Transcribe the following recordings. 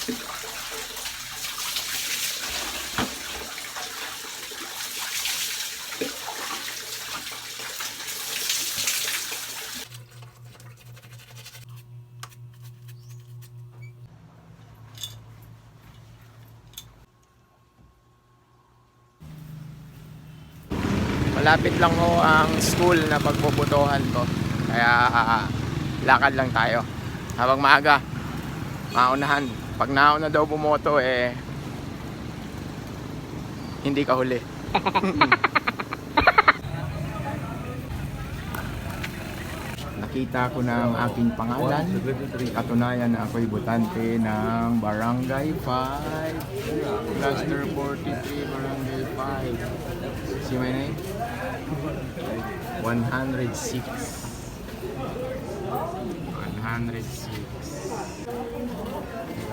Malapit lang ho ang school na pagpuputuhan ko. Kaya lakad lang tayo. Habang maaga, maunahan. Pag nauna daw bumoto hindi ka huli. Nakita ko na ang aking pangalan. Katunayan na ako'y botante ng Barangay 5. Cluster 43, Barangay 5. See my name? 106.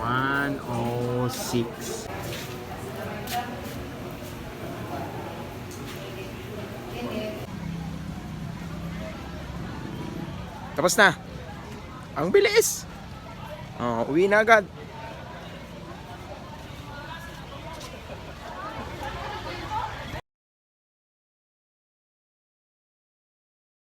106. Tapos na. Ang bilis. Uwi na agad.